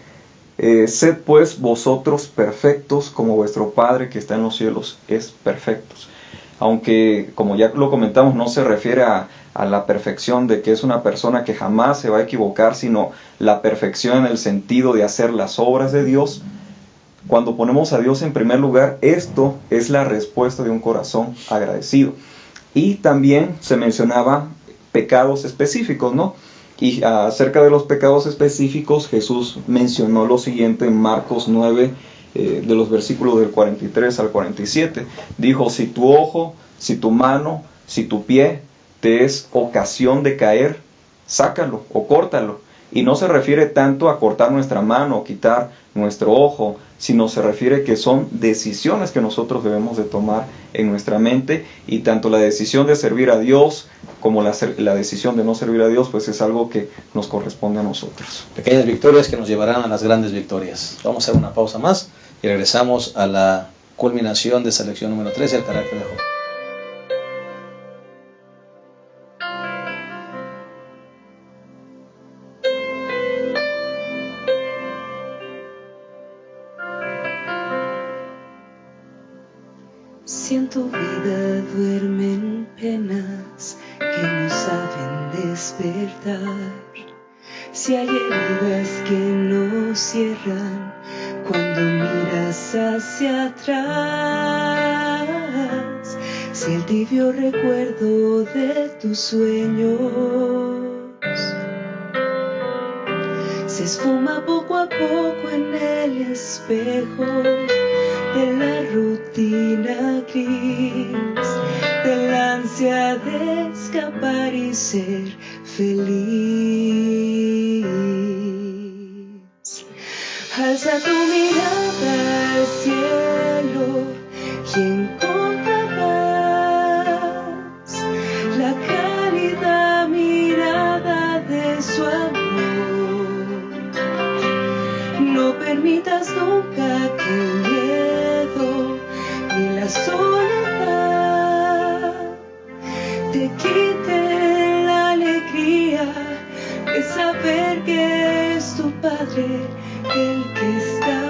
sed pues vosotros perfectos como vuestro Padre que está en los cielos es perfecto. Aunque, como ya lo comentamos, no se refiere a la perfección de que es una persona que jamás se va a equivocar, sino la perfección en el sentido de hacer las obras de Dios. Cuando ponemos a Dios en primer lugar, esto es la respuesta de un corazón agradecido. Y también se mencionaba pecados específicos, ¿no? Y acerca de los pecados específicos, Jesús mencionó lo siguiente en Marcos 9, de los versículos del 43 al 47. Dijo: si tu ojo, si tu mano, si tu pie te es ocasión de caer, sácalo o córtalo. Y no se refiere tanto a cortar nuestra mano o quitar nuestro ojo, sino se refiere que son decisiones que nosotros debemos de tomar en nuestra mente, y tanto la decisión de servir a Dios como la decisión de no servir a Dios, pues es algo que nos corresponde a nosotros. Pequeñas victorias que nos llevarán a las grandes victorias. Vamos a hacer una pausa más y regresamos a la culminación de esta lección número 13, el carácter de Job. Si en tu vida duermen penas que no saben despertar, si hay heridas que no cierran cuando miras hacia atrás, si el tibio recuerdo de tus sueños se esfuma poco a poco en el espejo de la rutina gris, de la ansia de escapar y ser feliz. Alza tu mirada al cielo y encontrarás la cálida mirada de su amor. No permitas nunca que el miedo ni la soledad te quite la alegría de saber que es tu Padre el que está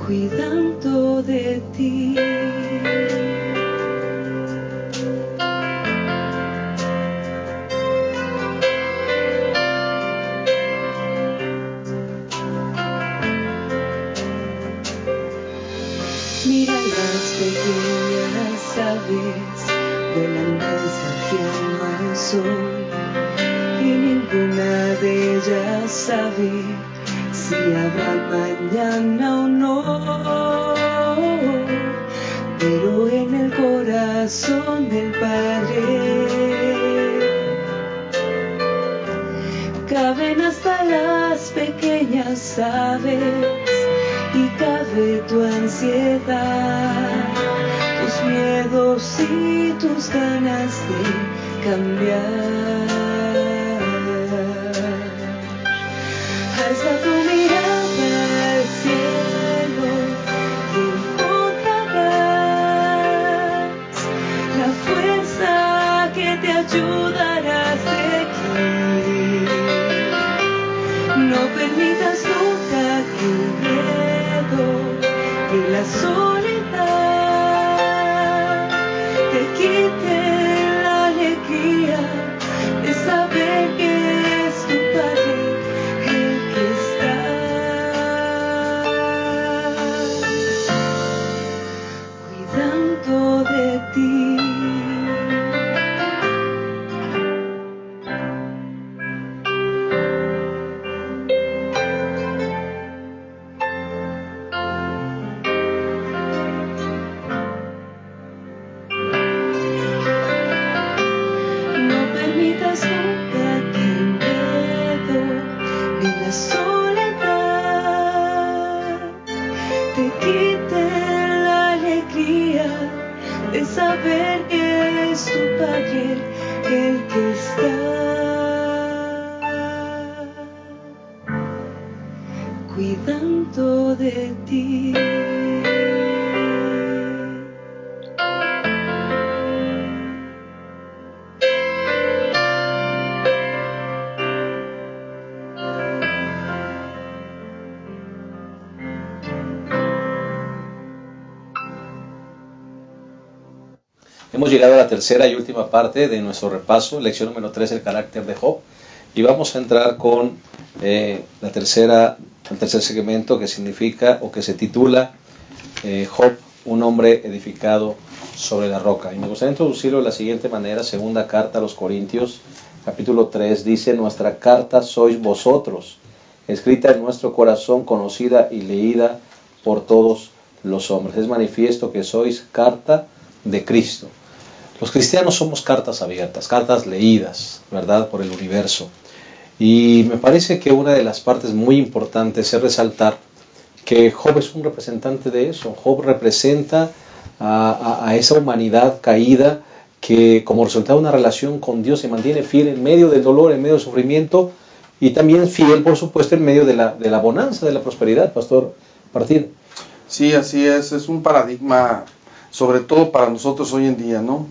cuidando de ti. Mira las pequeñas aves, vuelan desafiando al sol, y ninguna de ellas sabe si habrá mañana o no. Pero en el corazón del Padre caben hasta las pequeñas aves, y cabe tu ansiedad, tus miedos y tus ganas de cambiar. Alza tu mirada al cielo y encontrarás la fuerza que te ayudará a seguir. No permitas nunca que el miedo y la soledad te quite la alegría de saber que es tu Padre el que está cuidando de ti. De saber que es tu Padre el que está cuidando de ti. Hemos llegado a la tercera y última parte de nuestro repaso, lección número 3, el carácter de Job, y vamos a entrar con el tercer segmento, que significa o que se titula Job, un hombre edificado sobre la roca. Y me gustaría introducirlo de la siguiente manera. Segunda carta a los Corintios, capítulo 3, dice: nuestra carta sois vosotros, escrita en nuestro corazón, conocida y leída por todos los hombres. Es manifiesto que sois carta de Cristo. Los cristianos somos cartas abiertas, cartas leídas, ¿verdad?, por el universo. Y me parece que una de las partes muy importantes es resaltar que Job es un representante de eso. Job representa a esa humanidad caída que, como resultado de una relación con Dios, se mantiene fiel en medio del dolor, en medio del sufrimiento, y también fiel, por supuesto, en medio de la bonanza, de la prosperidad. Pastor Martín. Sí, así es un paradigma, sobre todo para nosotros hoy en día, ¿no?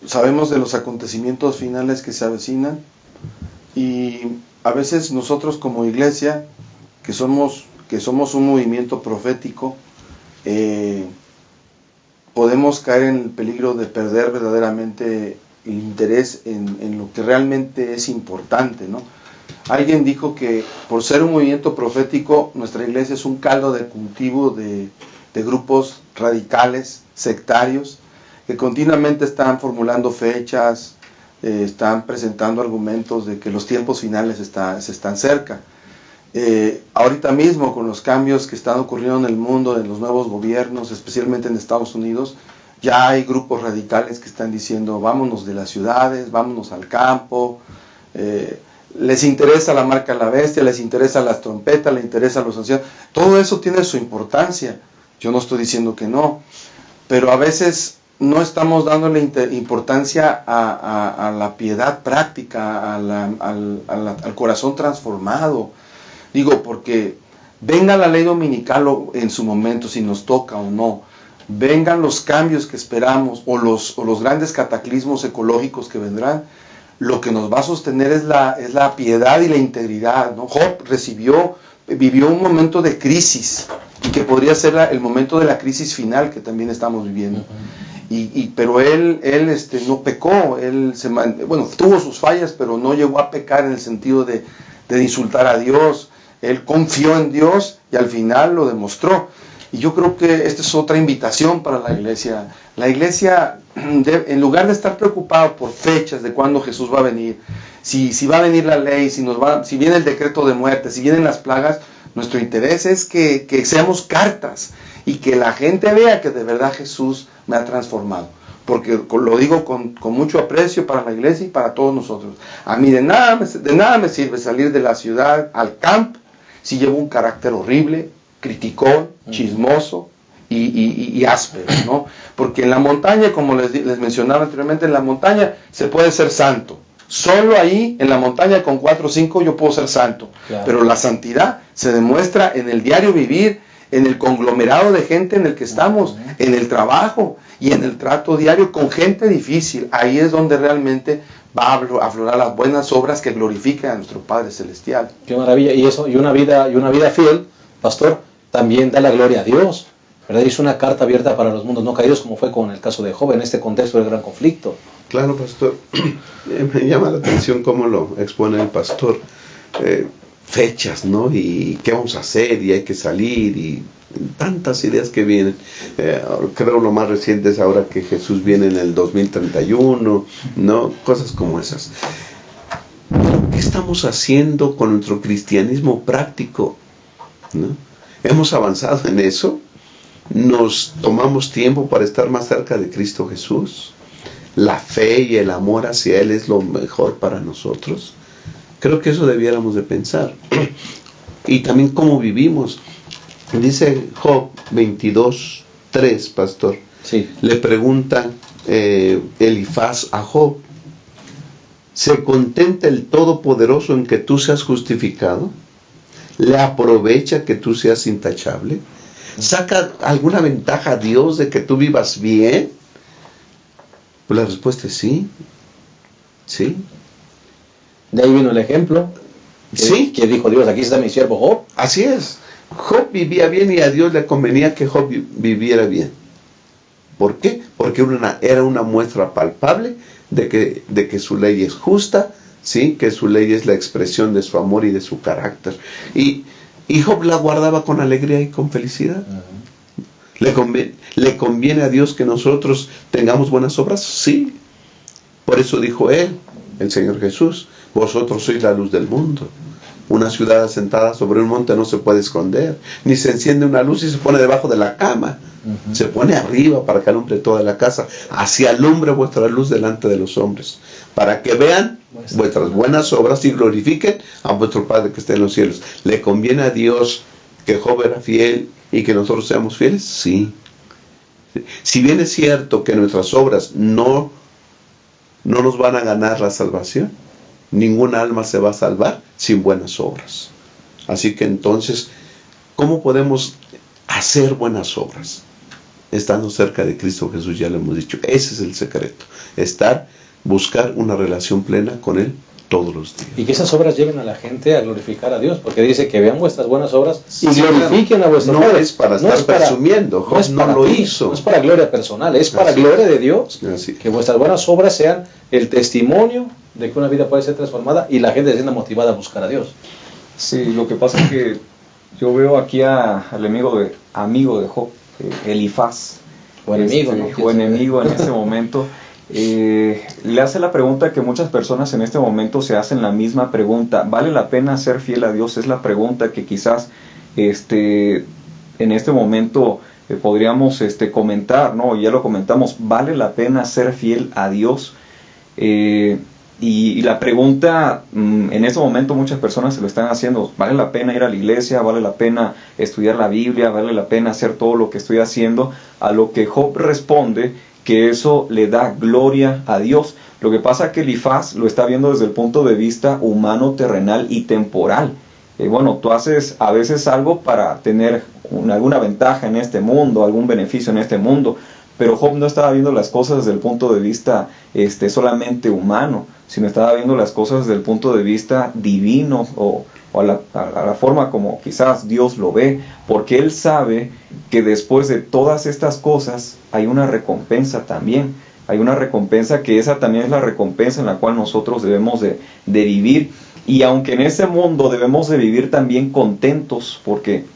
Sabemos de los acontecimientos finales que se avecinan, y a veces nosotros como iglesia, que somos un movimiento profético, podemos caer en el peligro de perder verdaderamente el interés en lo que realmente es importante, ¿no? Alguien dijo que por ser un movimiento profético, nuestra iglesia es un caldo de cultivo de grupos radicales, sectarios, que continuamente están formulando fechas, están presentando argumentos de que los tiempos finales se están cerca. Ahorita mismo, con los cambios que están ocurriendo en el mundo, en los nuevos gobiernos, especialmente en Estados Unidos, ya hay grupos radicales que están diciendo: vámonos de las ciudades, vámonos al campo. Les interesa la marca de la bestia, les interesa las trompetas, les interesa los ancianos. Todo eso tiene su importancia. Yo no estoy diciendo que no, pero a veces no estamos dándole importancia a la piedad práctica, al corazón transformado. Digo, porque venga la ley dominical en su momento, si nos toca o no, vengan los cambios que esperamos o los grandes cataclismos ecológicos que vendrán, lo que nos va a sostener es la piedad y la integridad, ¿no? Job vivió un momento de crisis, y que podría ser el momento de la crisis final que también estamos viviendo. Pero él no pecó, tuvo sus fallas, pero no llegó a pecar en el sentido de insultar a Dios. Él confió en Dios y al final lo demostró. Y yo creo que esta es otra invitación para la iglesia. La iglesia, en lugar de estar preocupado por fechas de cuándo Jesús va a venir, si va a venir la ley, si viene el decreto de muerte, si vienen las plagas, nuestro interés es que seamos cartas y que la gente vea que de verdad Jesús me ha transformado. Porque lo digo con mucho aprecio para la iglesia y para todos nosotros. A mí de nada me sirve salir de la ciudad al campo si llevo un carácter horrible, criticón, chismoso y áspero, ¿no? Porque en la montaña, como les mencionaba anteriormente, en la montaña se puede ser santo. Solo ahí, en la montaña con 4 o 5, yo puedo ser santo. Claro. Pero la santidad se demuestra en el diario vivir, en el conglomerado de gente en el que estamos, en el trabajo y en el trato diario con gente difícil. Ahí es donde realmente va a aflorar las buenas obras que glorifican a nuestro Padre Celestial. Qué maravilla. Y una vida fiel, pastor, también da la gloria a Dios, ¿verdad? Es una carta abierta para los mundos no caídos, como fue con el caso de Job en este contexto del gran conflicto. Claro, pastor. Me llama la atención cómo lo expone el pastor. Fechas, ¿no? Y qué vamos a hacer, y hay que salir, y tantas ideas que vienen. Creo lo más reciente es ahora que Jesús viene en el 2031, ¿no? Cosas como esas. ¿Qué estamos haciendo con nuestro cristianismo práctico? ¿No? ¿Hemos avanzado en eso? ¿Nos tomamos tiempo para estar más cerca de Cristo Jesús? ¿La fe y el amor hacia Él es lo mejor para nosotros? Creo que eso debiéramos de pensar. Y también cómo vivimos. Dice Job 22:3, pastor. Sí. Le pregunta Elifaz a Job: ¿se contenta el Todopoderoso en que tú seas justificado? ¿Le aprovecha que tú seas intachable? ¿Saca alguna ventaja a Dios de que tú vivas bien? Pues la respuesta es sí. Sí. De ahí vino el ejemplo. Sí. Que dijo Dios: aquí está mi siervo Job. Así es. Job vivía bien y a Dios le convenía que Job viviera bien. ¿Por qué? Porque era una muestra palpable de que su ley es justa, ¿sí? Que su ley es la expresión de su amor y de su carácter. Y Job la guardaba con alegría y con felicidad. ¿Le conviene a Dios que nosotros tengamos buenas obras? Sí. Por eso dijo Él, el Señor Jesús, vosotros sois la luz del mundo. Una ciudad asentada sobre un monte no se puede esconder, ni se enciende una luz y se pone debajo de la cama. Se pone arriba para que alumbre toda la casa. Así alumbre vuestra luz delante de los hombres, para que vean vuestras buenas obras y glorifiquen a vuestro Padre que está en los cielos. ¿Le conviene a Dios que Job era fiel y que nosotros seamos fieles? Sí. Si bien es cierto que nuestras obras no nos van a ganar la salvación, ningún alma se va a salvar sin buenas obras. Así que entonces, ¿cómo podemos hacer buenas obras? Estando cerca de Cristo Jesús, ya lo hemos dicho. Ese es el secreto. Buscar una relación plena con Él todos los días. Y que esas obras lleven a la gente a glorificar a Dios, porque dice que vean vuestras buenas obras y glorifiquen a vuestro Padre. No es para estar presumiendo, no es para lo ti, hizo. No es para gloria personal, es para gloria de Dios. Que vuestras buenas obras sean el testimonio de que una vida puede ser transformada y la gente se sienta motivada a buscar a Dios. Sí, lo que pasa es que yo veo aquí al amigo de Job, Elifaz, o enemigo, o enemigo en este momento. Le hace la pregunta que muchas personas en este momento se hacen la misma pregunta: ¿vale la pena ser fiel a Dios? Es la pregunta que quizás en este momento podríamos comentar, ¿no? Ya lo comentamos: ¿vale la pena ser fiel a Dios? Y la pregunta, en este momento muchas personas se lo están haciendo: ¿vale la pena ir a la iglesia? ¿Vale la pena estudiar la Biblia? ¿Vale la pena hacer todo lo que estoy haciendo? A lo que Job responde que eso le da gloria a Dios. Lo que pasa es que Elifaz lo está viendo desde el punto de vista humano, terrenal y temporal. Bueno, tú haces a veces algo para tener alguna ventaja en este mundo, algún beneficio en este mundo, pero Job no estaba viendo las cosas desde el punto de vista solamente humano, sino estaba viendo las cosas desde el punto de vista divino o a la forma como quizás Dios lo ve, porque él sabe que después de todas estas cosas hay una recompensa también. Hay una recompensa que esa también es la recompensa en la cual nosotros debemos de vivir. Y aunque en este mundo debemos de vivir también contentos, porque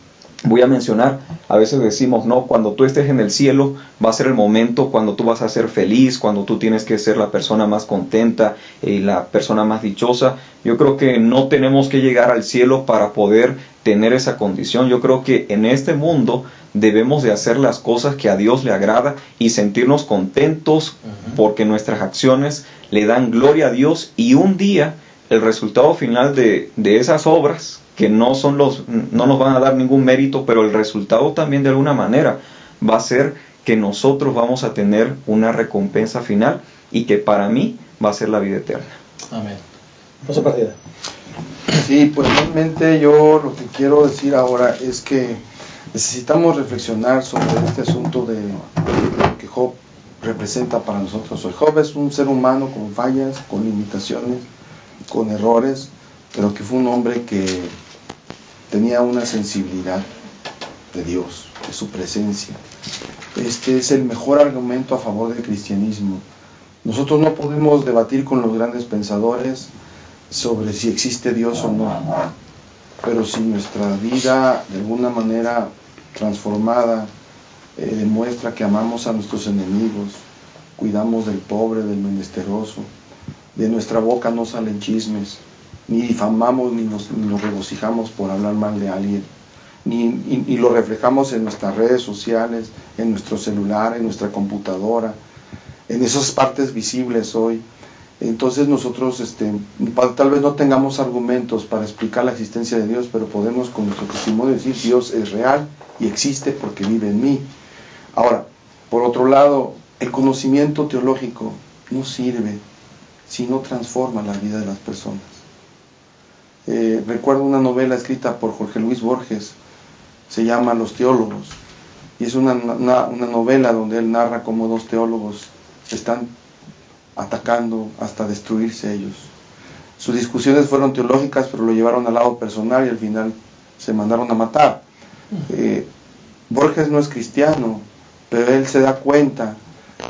voy a mencionar, a veces decimos, no, cuando tú estés en el cielo va a ser el momento cuando tú vas a ser feliz, cuando tú tienes que ser la persona más contenta y la persona más dichosa. Yo creo que no tenemos que llegar al cielo para poder tener esa condición. Yo creo que en este mundo debemos de hacer las cosas que a Dios le agrada y sentirnos contentos porque nuestras acciones le dan gloria a Dios, y un día el resultado final de esas obras, que no nos van a dar ningún mérito, pero el resultado también de alguna manera va a ser que nosotros vamos a tener una recompensa final, y que para mí va a ser la vida eterna. Amén. José Partida. Sí, pues realmente yo lo que quiero decir ahora es que necesitamos reflexionar sobre este asunto de lo que Job representa para nosotros hoy. Job es un ser humano con fallas, con limitaciones, con errores, pero que fue un hombre que tenía una sensibilidad de Dios, de su presencia. Este es el mejor argumento a favor del cristianismo. Nosotros no podemos debatir con los grandes pensadores sobre si existe Dios o no, pero si nuestra vida de alguna manera transformada demuestra que amamos a nuestros enemigos, cuidamos del pobre, del menesteroso, de nuestra boca no salen chismes, ni difamamos ni nos regocijamos por hablar mal de alguien, ni lo reflejamos en nuestras redes sociales, en nuestro celular, en nuestra computadora, en esas partes visibles hoy. Entonces nosotros tal vez no tengamos argumentos para explicar la existencia de Dios, pero podemos con nuestro testimonio decir: Dios es real y existe porque vive en mí. Ahora, por otro lado, el conocimiento teológico no sirve si no transforma la vida de las personas. Recuerdo una novela escrita por Jorge Luis Borges, se llama Los teólogos, y es una novela donde él narra cómo dos teólogos se están atacando hasta destruirse ellos. Sus discusiones fueron teológicas, pero lo llevaron al lado personal y al final se mandaron a matar. Borges no es cristiano, pero él se da cuenta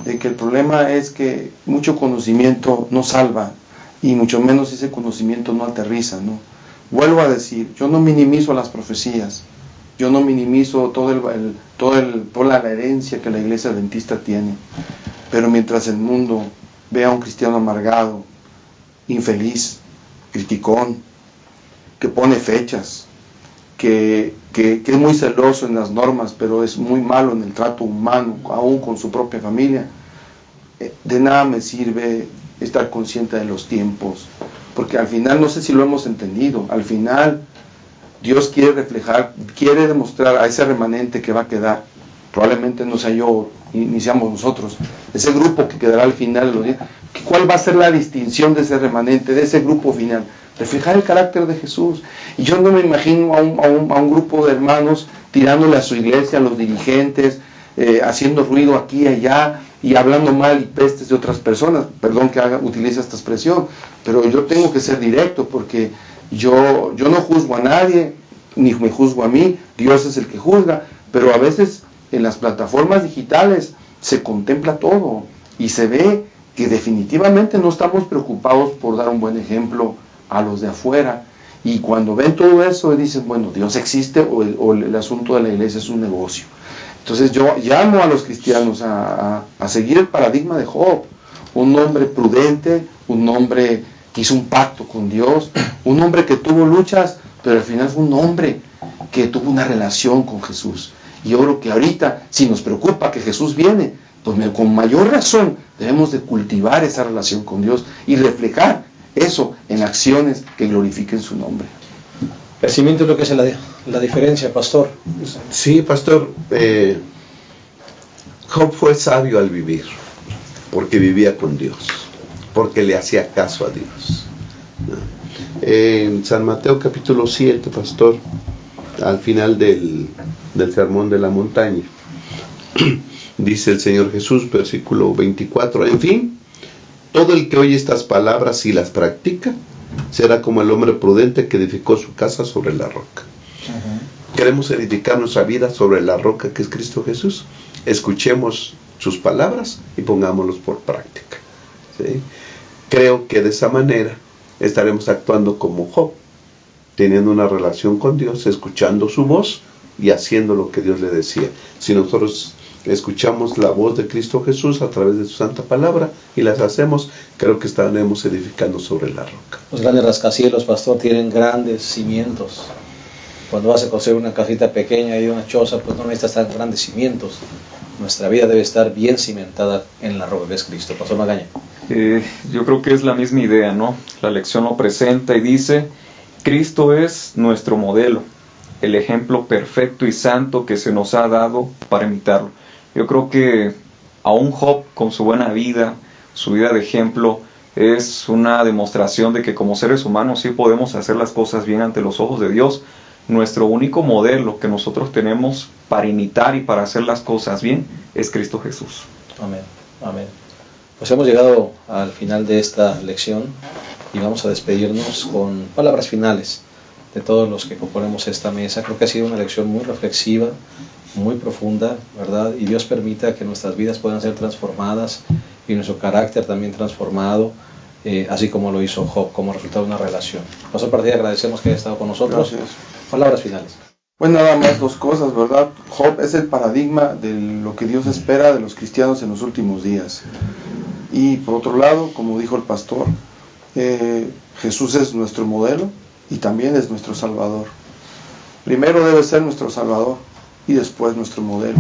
de que el problema es que mucho conocimiento no salva, y mucho menos ese conocimiento no aterriza, ¿no? Vuelvo a decir, yo no minimizo las profecías, Yo no minimizo toda la herencia que la iglesia adventista tiene, pero mientras el mundo vea a un cristiano amargado, infeliz, criticón, que pone fechas, que es muy celoso en las normas, pero es muy malo en el trato humano, aún con su propia familia, de nada me sirve estar consciente de los tiempos, porque al final, no sé si lo hemos entendido, al final Dios quiere reflejar, quiere demostrar a ese remanente que va a quedar, probablemente no sea yo ni seamos nosotros, ese grupo que quedará al final de los días, ¿cuál va a ser la distinción de ese remanente, de ese grupo final? Reflejar el carácter de Jesús. Y yo no me imagino a un grupo de hermanos tirándole a su iglesia, a los dirigentes, haciendo ruido aquí y allá, y hablando mal y pestes de otras personas. Perdón que utilice esta expresión, pero yo tengo que ser directo, porque yo no juzgo a nadie, ni me juzgo a mí, Dios es el que juzga, pero a veces en las plataformas digitales se contempla todo, y se ve que definitivamente no estamos preocupados por dar un buen ejemplo a los de afuera, y cuando ven todo eso dicen, bueno, Dios existe o el asunto de la iglesia es un negocio. Entonces yo llamo a los cristianos a seguir el paradigma de Job, un hombre prudente, un hombre que hizo un pacto con Dios, un hombre que tuvo luchas, pero al final fue un hombre que tuvo una relación con Jesús. Y yo creo que ahorita, si nos preocupa que Jesús viene, pues con mayor razón debemos de cultivar esa relación con Dios y reflejar eso en acciones que glorifiquen su nombre. Crecimiento es lo que es la diferencia, pastor. Sí, pastor. Job fue sabio al vivir, porque vivía con Dios, porque le hacía caso a Dios. En San Mateo capítulo 7, pastor, al final del sermón de la montaña, dice el Señor Jesús, versículo 24, en fin, todo el que oye estas palabras y las practica, será como el hombre prudente que edificó su casa sobre la roca. Queremos edificar nuestra vida sobre la roca que es Cristo Jesús. Escuchemos sus palabras y pongámoslos por práctica. ¿Sí? Creo que de esa manera estaremos actuando como Job, teniendo una relación con Dios, escuchando su voz y haciendo lo que Dios le decía. Si nosotros escuchamos la voz de Cristo Jesús a través de su santa palabra y las hacemos, creo que estaremos edificando sobre la roca. Los grandes rascacielos, pastor, tienen grandes cimientos. Cuando vas a construir una casita pequeña y una choza, pues no necesitas tan grandes cimientos. Nuestra vida debe estar bien cimentada en la roca que es Cristo. Pastor Magaña. Yo creo que es la misma idea, ¿no? La lección lo presenta y dice, Cristo es nuestro modelo, el ejemplo perfecto y santo que se nos ha dado para imitarlo. Yo creo que aún Job, con su buena vida, su vida de ejemplo, es una demostración de que como seres humanos sí podemos hacer las cosas bien ante los ojos de Dios. Nuestro único modelo que nosotros tenemos para imitar y para hacer las cosas bien es Cristo Jesús. Amén, amén. Pues hemos llegado al final de esta lección y vamos a despedirnos con palabras finales de todos los que componemos esta mesa. Creo que ha sido una lección muy reflexiva, muy profunda, ¿verdad? Y Dios permita que nuestras vidas puedan ser transformadas y nuestro carácter también transformado, así como lo hizo Job, como resultado de una relación. Pastor Partida, agradecemos que haya estado con nosotros. Gracias. Palabras finales. Pues nada más dos cosas, ¿verdad? Job es el paradigma de lo que Dios espera de los cristianos en los últimos días. Y por otro lado, como dijo el pastor, Jesús es nuestro modelo y también es nuestro Salvador. Primero debe ser nuestro Salvador y después nuestro modelo.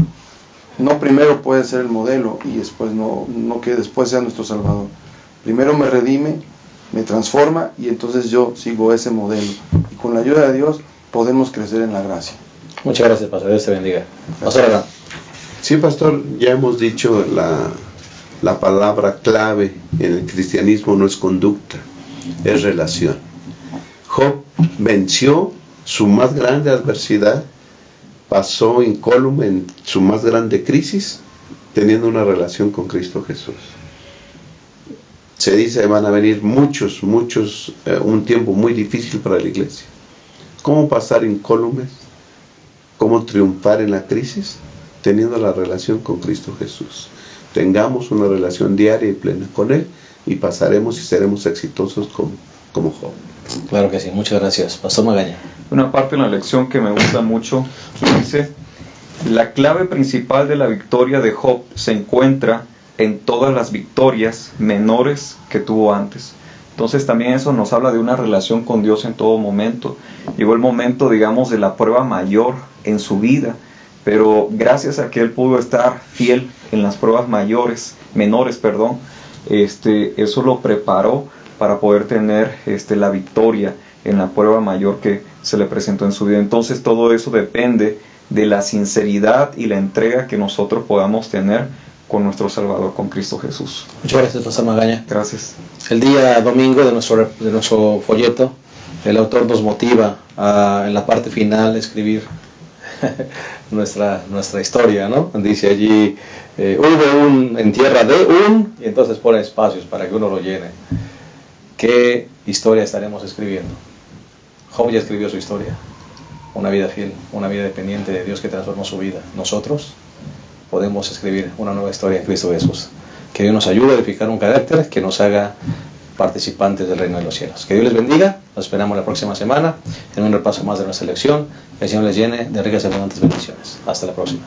No primero puede ser el modelo y después no que después sea nuestro Salvador. Primero me redime, me transforma y entonces yo sigo ese modelo. Y con la ayuda de Dios podemos crecer en la gracia. Muchas gracias, pastor. Dios te bendiga. Pastor Arán. Sí, pastor, ya hemos dicho la palabra clave en el cristianismo no es conducta, es relación. Job venció su más grande adversidad, pasó incólume en su más grande crisis, teniendo una relación con Cristo Jesús. Se dice que van a venir muchos, un tiempo muy difícil para la iglesia. ¿Cómo pasar incólumes? ¿Cómo triunfar en la crisis? Teniendo la relación con Cristo Jesús. Tengamos una relación diaria y plena con Él y pasaremos y seremos exitosos como Job. Claro que sí, muchas gracias. Pastor Magaña. Una parte de la lección que me gusta mucho, que dice: la clave principal de la victoria de Job se encuentra en todas las victorias menores que tuvo antes. Entonces también eso nos habla de una relación con Dios en todo momento. Llegó el momento, digamos, de la prueba mayor en su vida, pero gracias a que él pudo estar fiel en las pruebas menores, eso lo preparó para poder tener la victoria en la prueba mayor que se le presentó en su vida. Entonces todo eso depende de la sinceridad y la entrega que nosotros podamos tener con nuestro Salvador, con Cristo Jesús. Muchas gracias, Pastor Magaña. Gracias. El día domingo de nuestro folleto, el autor nos motiva en la parte final a escribir nuestra historia, ¿no? Dice allí, hubo en tierra de y entonces pone espacios para que uno lo llene. ¿Qué historia estaremos escribiendo? Job ya escribió su historia, una vida fiel, una vida dependiente de Dios que transformó su vida. Nosotros podemos escribir una nueva historia en Cristo Jesús. Que Dios nos ayude a edificar un carácter que nos haga participantes del reino de los cielos. Que Dios les bendiga. Nos esperamos la próxima semana en un repaso más de nuestra lección. Que el Señor les llene de ricas y abundantes bendiciones. Hasta la próxima.